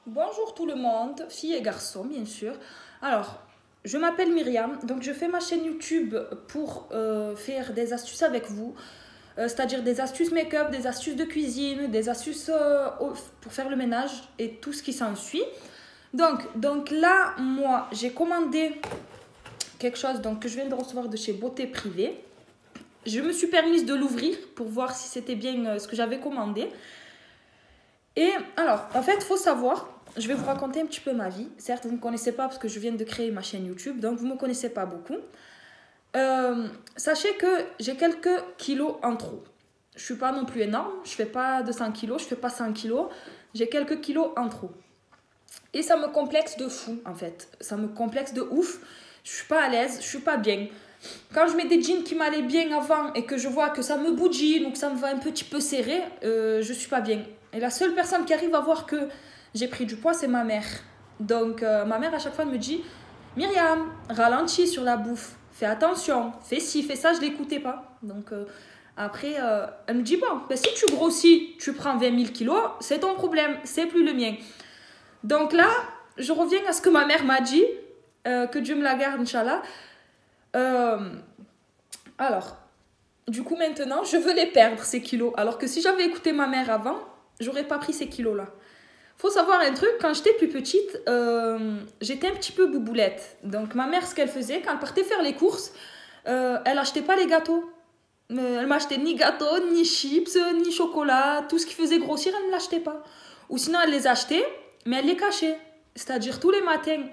Bonjour tout le monde, filles et garçons bien sûr. Alors, je m'appelle Myriam, donc je fais ma chaîne YouTube pour faire des astuces avec vous. C'est-à-dire des astuces make-up, des astuces de cuisine, des astuces pour faire le ménage et tout ce qui s'ensuit. Donc là, moi, j'ai commandé quelque chose que je viens de recevoir de chez Beauté Privée. Je me suis permise de l'ouvrir pour voir si c'était bien ce que j'avais commandé. Et alors, en fait, il faut savoir, je vais vous raconter un petit peu ma vie. Certes, vous ne me connaissez pas parce que je viens de créer ma chaîne YouTube, donc vous ne me connaissez pas beaucoup. Sachez que j'ai quelques kilos en trop. Je ne suis pas non plus énorme, je ne fais pas 200 kilos, je ne fais pas 100 kilos. J'ai quelques kilos en trop. Et ça me complexe de fou, en fait. Ça me complexe de ouf. Je ne suis pas à l'aise, je ne suis pas bien. Quand je mets des jeans qui m'allaient bien avant et que je vois que ça me boudine ou que ça me va un petit peu serré, je ne suis pas bien. Et la seule personne qui arrive à voir que j'ai pris du poids, c'est ma mère. Donc, ma mère, à chaque fois, me dit « Myriam, ralentis sur la bouffe. Fais attention. Fais ci, fais ça. » Je ne l'écoutais pas. Donc, après, elle me dit « Bon, ben, si tu grossis, tu prends 20 000 kilos, c'est ton problème. C'est plus le mien. » Donc là, je reviens à ce que ma mère m'a dit. Que Dieu me la garde, Inch'Allah. Alors, du coup, maintenant, je veux les perdre, ces kilos. Alors que si j'avais écouté ma mère avant, j'aurais pas pris ces kilos-là. Faut savoir un truc, quand j'étais plus petite, j'étais un petit peu bouboulette. Donc ma mère, ce qu'elle faisait, quand elle partait faire les courses, elle achetait pas les gâteaux. Elle m'achetait ni gâteaux, ni chips, ni chocolat. Tout ce qui faisait grossir, elle ne me l'achetait pas. Ou sinon, elle les achetait, mais elle les cachait. C'est-à-dire tous les matins,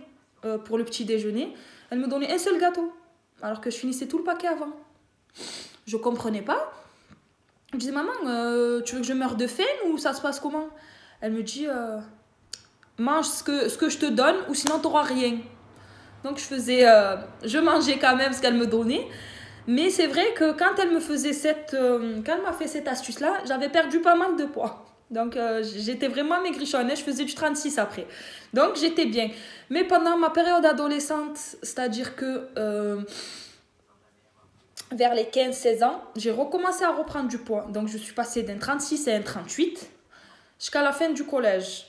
pour le petit déjeuner, elle me donnait un seul gâteau. Alors que je finissais tout le paquet avant. Je comprenais pas. Je disais, maman, tu veux que je meure de faim ou ça se passe comment? Elle me dit, mange ce que je te donne ou sinon tu n'auras rien. Donc je mangeais quand même ce qu'elle me donnait. Mais c'est vrai que quand elle me faisait quand elle m'a fait cette astuce-là, j'avais perdu pas mal de poids. Donc j'étais vraiment maigrichonne et je faisais du 36 après. Donc j'étais bien. Mais pendant ma période adolescente, c'est-à-dire que vers les 15-16 ans, j'ai recommencé à reprendre du poids. Donc je suis passée d'un 36 à un 38 jusqu'à la fin du collège.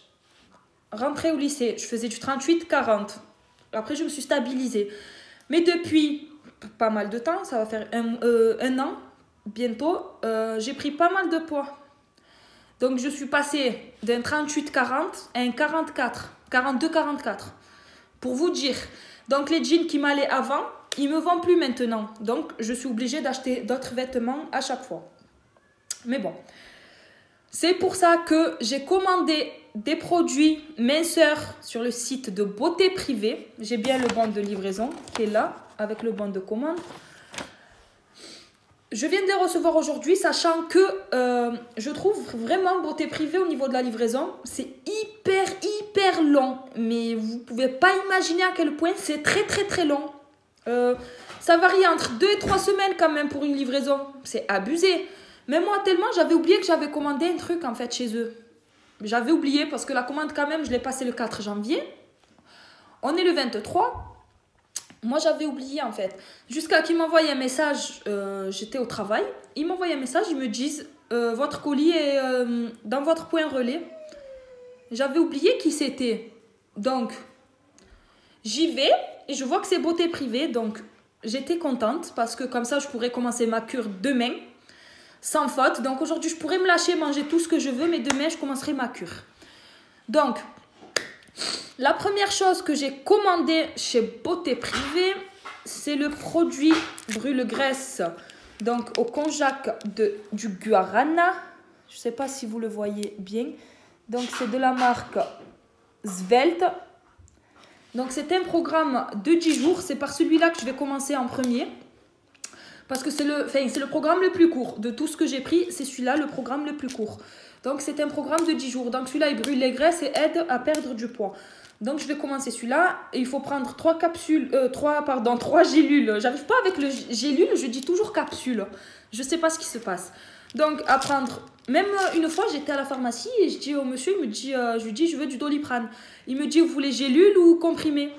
Rentrée au lycée, je faisais du 38-40. Après, je me suis stabilisée. Mais depuis pas mal de temps, ça va faire un an, bientôt, j'ai pris pas mal de poids. Donc, je suis passée d'un 38-40 à un 44, 42-44. Pour vous dire. Donc, les jeans qui m'allaient avant, ils ne me vendent plus maintenant. Donc, je suis obligée d'acheter d'autres vêtements à chaque fois. Mais bon. C'est pour ça que j'ai commandé des produits minceurs sur le site de Beauté Privée. J'ai bien le bon de livraison qui est là, avec le bon de commande. Je viens de les recevoir aujourd'hui, sachant que je trouve vraiment Beauté Privée au niveau de la livraison, c'est hyper long. Mais vous ne pouvez pas imaginer à quel point c'est très long. Ça varie entre 2 et 3 semaines quand même pour une livraison. C'est abusé. Mais moi, tellement, j'avais oublié que j'avais commandé un truc, en fait, chez eux. J'avais oublié, parce que la commande, quand même, je l'ai passée le 4 janvier. On est le 23. Moi, j'avais oublié, en fait. Jusqu'à qu'ils m'envoient un message, j'étais au travail. Ils m'envoient un message, ils me disent, votre colis est dans votre point relais. J'avais oublié qui c'était. Donc, j'y vais, et je vois que c'est Beauté Privée. Donc, j'étais contente, parce que comme ça, je pourrais commencer ma cure demain. Sans faute. Donc aujourd'hui, je pourrais me lâcher, manger tout ce que je veux, mais demain, je commencerai ma cure. Donc, la première chose que j'ai commandée chez Beauté Privée, c'est le produit brûle-graisse. Donc, au konjac du guarana. Je ne sais pas si vous le voyez bien. Donc, c'est de la marque Svelte. Donc, c'est un programme de 10 jours. C'est par celui-là que je vais commencer en premier. Parce que c'est le programme le plus court. De tout ce que j'ai pris, c'est celui-là le programme le plus court. Donc, c'est un programme de 10 jours. Donc, celui-là, il brûle les graisses et aide à perdre du poids. Donc, je vais commencer celui-là. Et il faut prendre 3 gélules. J'arrive pas avec le gélule, je dis toujours capsule. Je sais pas ce qui se passe. Donc, à prendre... Même une fois, j'étais à la pharmacie et je dis au monsieur, je lui dis, je veux du Doliprane. Il me dit, vous voulez gélule ou comprimé?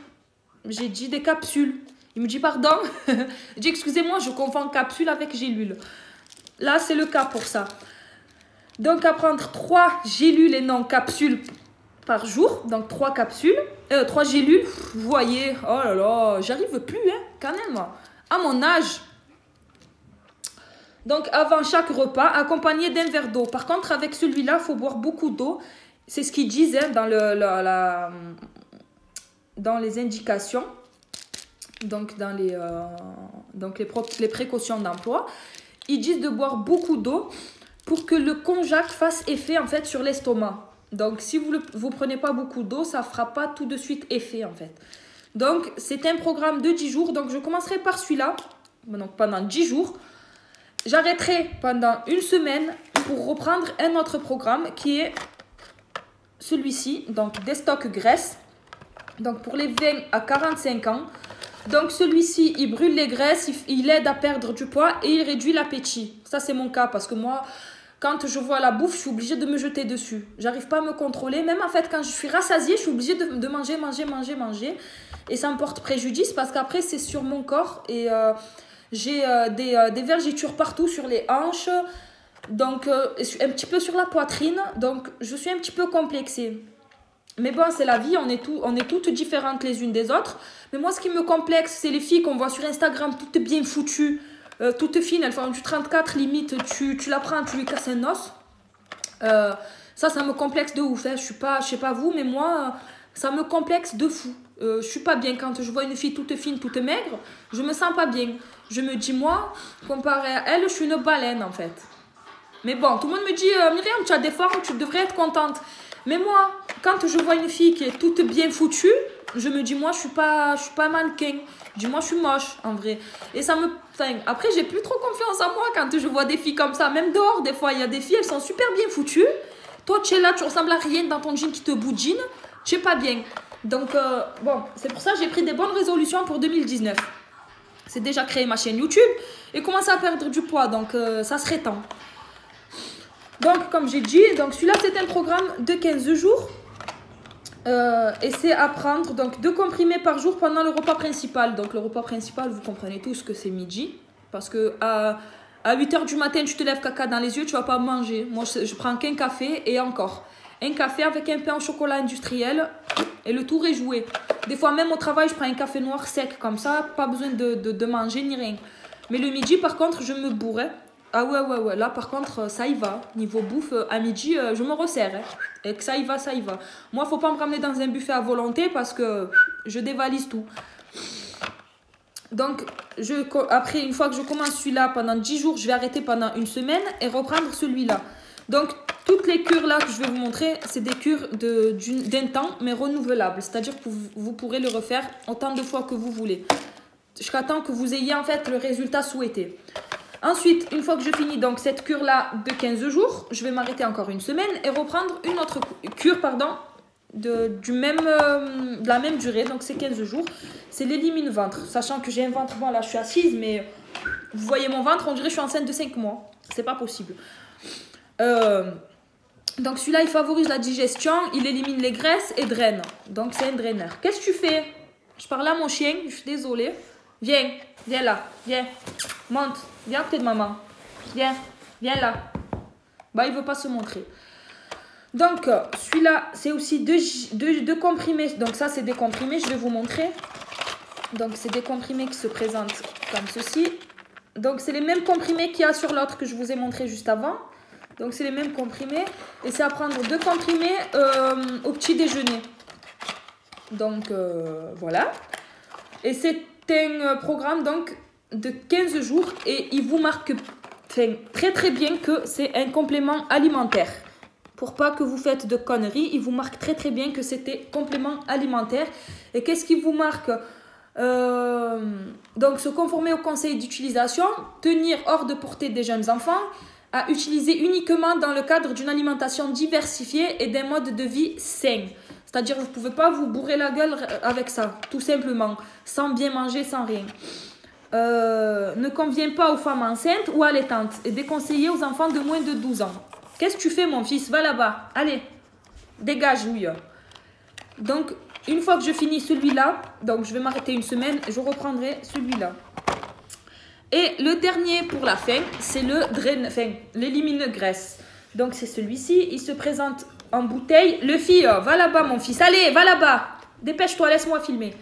J'ai dit des capsules. Il me dit pardon. Je dis excusez-moi, je confonds capsule avec gélule. Là, c'est le cas pour ça. Donc, à prendre 3 gélules et non capsules par jour, donc 3 capsules, 3 gélules. Vous voyez, oh là là, j'arrive plus, hein, quand même, à mon âge. Donc, avant chaque repas, accompagné d'un verre d'eau. Par contre, avec celui-là, il faut boire beaucoup d'eau. C'est ce qu'ils disent hein, dans les indications, donc dans les précautions d'emploi. Ils disent de boire beaucoup d'eau pour que le konjac fasse effet en fait sur l'estomac. Donc, si vous ne prenez pas beaucoup d'eau, ça ne fera pas tout de suite effet en fait. Donc, c'est un programme de 10 jours. Donc, je commencerai par celui-là, donc pendant 10 jours. J'arrêterai pendant une semaine pour reprendre un autre programme qui est celui-ci, donc des stocks graisse. Donc pour les 20 à 45 ans. Donc celui-ci, il brûle les graisses, il aide à perdre du poids et il réduit l'appétit. Ça c'est mon cas parce que moi, quand je vois la bouffe, je suis obligée de me jeter dessus. J'arrive pas à me contrôler. Même en fait, quand je suis rassasiée, je suis obligée de manger. Et ça me porte préjudice parce qu'après, c'est sur mon corps et... j'ai des vergetures partout sur les hanches, donc un petit peu sur la poitrine, donc je suis un petit peu complexée. Mais bon, c'est la vie, on est toutes différentes les unes des autres. Mais moi, ce qui me complexe, c'est les filles qu'on voit sur Instagram, toutes bien foutues, toutes fines, elles font du 34 limite, tu la prends, tu lui casses un os. Ça me complexe de ouf, hein. Je sais pas vous, mais moi, ça me complexe de fou. Je suis pas bien quand je vois une fille toute fine, toute maigre, je me sens pas bien. Je me dis, moi, comparé à elle, je suis une baleine en fait. Mais bon, tout le monde me dit, Myriam, tu as des formes, tu devrais être contente. Mais moi, quand je vois une fille qui est toute bien foutue, je me dis, moi, je suis pas mannequin. Je dis, moi, je suis moche, en vrai. Et ça me... Enfin, après, j'ai plus trop confiance en moi quand je vois des filles comme ça. Même dehors, des fois, il y a des filles, elles sont super bien foutues. Toi, tu es là, tu ressembles à rien dans ton jean qui te boudine. Tu es pas bien. Donc, bon, c'est pour ça que j'ai pris des bonnes résolutions pour 2019. C'est déjà créé ma chaîne YouTube et commencer à perdre du poids. Donc, ça serait temps. Donc, comme j'ai dit, donc celui-là, c'est un programme de 15 jours. Et c'est à prendre donc 2 comprimés par jour pendant le repas principal. Donc, le repas principal, vous comprenez tous que c'est midi. Parce que à 8 h du matin, tu te lèves caca dans les yeux, tu ne vas pas manger. Moi, je prends qu'un café et encore. Un café avec un pain au chocolat industriel et le tour est joué. Des fois, même au travail, je prends un café noir sec comme ça, pas besoin de manger ni rien. Mais le midi, par contre, je me bourrais. Ah ouais, là, par contre, ça y va. Niveau bouffe, à midi, je me resserre. Hein. Et que ça y va. Moi, faut pas me ramener dans un buffet à volonté parce que je dévalise tout. Donc, après, une fois que je commence celui-là, pendant 10 jours, je vais arrêter pendant une semaine et reprendre celui-là. Donc, toutes les cures là que je vais vous montrer, c'est des cures d'un temps, mais renouvelables. C'est-à-dire que vous pourrez le refaire autant de fois que vous voulez. Jusqu'à temps que vous ayez en fait le résultat souhaité. Ensuite, une fois que je finis donc cette cure là de 15 jours, je vais m'arrêter encore une semaine et reprendre une autre cure, de la même durée. Donc, c'est 15 jours. C'est l'élimine ventre. Sachant que j'ai un ventre, bon là je suis assise, mais vous voyez mon ventre, on dirait que je suis enceinte de 5 mois. C'est pas possible. Donc celui-là, il favorise la digestion, il élimine les graisses et draine. Donc c'est un draineur. Qu'est-ce que tu fais? Je parle à mon chien, je suis désolée. Viens là, viens. Monte, viens à côté de maman. Viens là. Bah, il veut pas se montrer. Donc celui-là, c'est aussi deux comprimés. Donc ça, c'est des comprimés, je vais vous montrer. Donc c'est des comprimés qui se présentent comme ceci. Donc c'est les mêmes comprimés qu'il y a sur l'autre que je vous ai montré juste avant. Donc, c'est les mêmes comprimés. Et c'est à prendre 2 comprimés au petit déjeuner. Donc, voilà. Et c'est un programme donc, de 15 jours. Et il vous marque très très bien que c'est un complément alimentaire. Pour pas que vous faites de conneries, il vous marque très très bien que c'était complément alimentaire. Et qu'est-ce qui vous marque? Donc, se conformer aux conseils d'utilisation. Tenir hors de portée des jeunes enfants. À utiliser uniquement dans le cadre d'une alimentation diversifiée et d'un mode de vie sain. C'est-à-dire que vous ne pouvez pas vous bourrer la gueule avec ça, tout simplement, sans bien manger, sans rien. Ne convient pas aux femmes enceintes ou allaitantes et déconseillé aux enfants de moins de 12 ans. Qu'est-ce que tu fais, mon fils? Va là-bas, allez, dégage, oui. Donc, une fois que je finis celui-là, donc je vais m'arrêter une semaine, je reprendrai celui-là. Et le dernier pour la fin, c'est l'élimine graisse. Donc c'est celui-ci, il se présente en bouteille. Le fille, va là-bas mon fils. Allez, va là-bas. Dépêche-toi, laisse-moi filmer.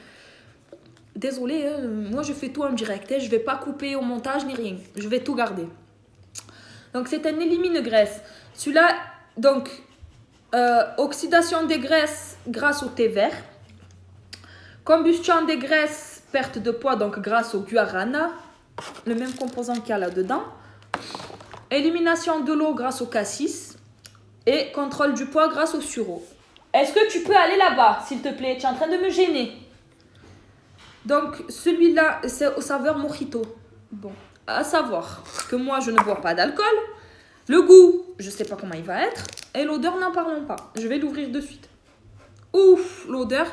Désolée, hein, moi je fais tout en direct. Hein, je vais pas couper au montage ni rien. Je vais tout garder. Donc c'est un élimine-graisse. Celui-là, donc, oxydation des graisses grâce au thé vert. Combustion des graisses, perte de poids, donc grâce au guarana. Le même composant qu'il y a là-dedans. Élimination de l'eau grâce au cassis. Et contrôle du poids grâce au sureau. Est-ce que tu peux aller là-bas, s'il te plaît? Tu es en train de me gêner. Donc, celui-là, c'est au saveur mojito. Bon, à savoir que moi, je ne bois pas d'alcool. Le goût, je ne sais pas comment il va être. Et l'odeur, n'en parlons pas. Je vais l'ouvrir de suite. Ouf, l'odeur,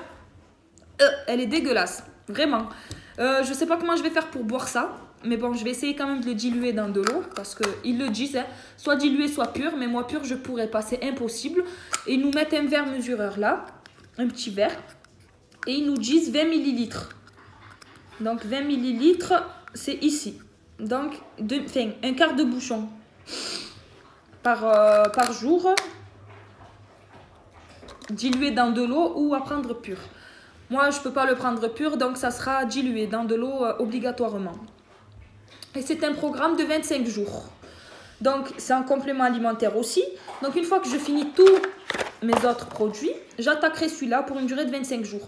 elle est dégueulasse. Vraiment. Je ne sais pas comment je vais faire pour boire ça. Mais bon, je vais essayer quand même de le diluer dans de l'eau. Parce qu'ils le disent, hein, soit dilué, soit pur. Mais moi, pur, je pourrais pas. C'est impossible. Et ils nous mettent un verre mesureur là. Un petit verre. Et ils nous disent 20 millilitres. Donc, 20 millilitres, c'est ici. Donc, un quart de bouchon par jour. Dilué dans de l'eau ou à prendre pur. Moi, je ne peux pas le prendre pur. Donc, ça sera dilué dans de l'eau obligatoirement. Et c'est un programme de 25 jours. Donc, c'est un complément alimentaire aussi. Donc, une fois que je finis tous mes autres produits, j'attaquerai celui-là pour une durée de 25 jours.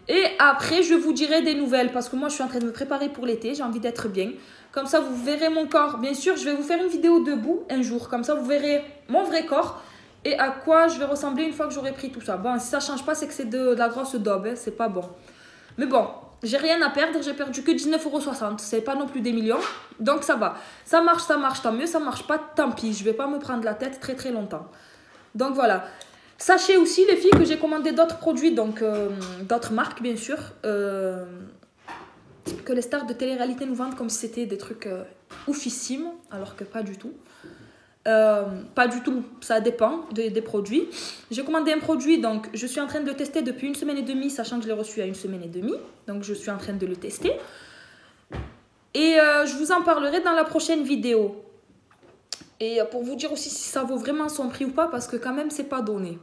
Et après, je vous dirai des nouvelles parce que moi, je suis en train de me préparer pour l'été. J'ai envie d'être bien. Comme ça, vous verrez mon corps. Bien sûr, je vais vous faire une vidéo debout un jour. Comme ça, vous verrez mon vrai corps et à quoi je vais ressembler une fois que j'aurai pris tout ça. Bon, si ça ne change pas, c'est que c'est de la grosse daube. Hein, c'est pas bon. Mais bon, j'ai rien à perdre. J'ai perdu que 19,60 €. C'est pas non plus des millions. Donc, ça va. Ça marche, tant mieux. Ça marche pas, tant pis. Je vais pas me prendre la tête très, très longtemps. Donc, voilà. Sachez aussi, les filles, que j'ai commandé d'autres produits, donc d'autres marques, bien sûr, que les stars de télé-réalité nous vendent comme si c'était des trucs oufissimes, alors que pas du tout. Pas du tout, ça dépend des produits. J'ai commandé un produit, donc je suis en train de le tester depuis 1 semaine et demie, sachant que je l'ai reçu à 1 semaine et demie. Donc je suis en train de le tester. Et je vous en parlerai dans la prochaine vidéo. Et pour vous dire aussi si ça vaut vraiment son prix ou pas, parce que quand même, c'est pas donné.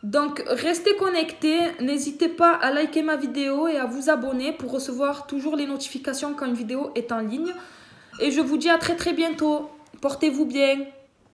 Donc, restez connectés. N'hésitez pas à liker ma vidéo et à vous abonner pour recevoir toujours les notifications quand une vidéo est en ligne. Et je vous dis à très très bientôt. Portez-vous bien.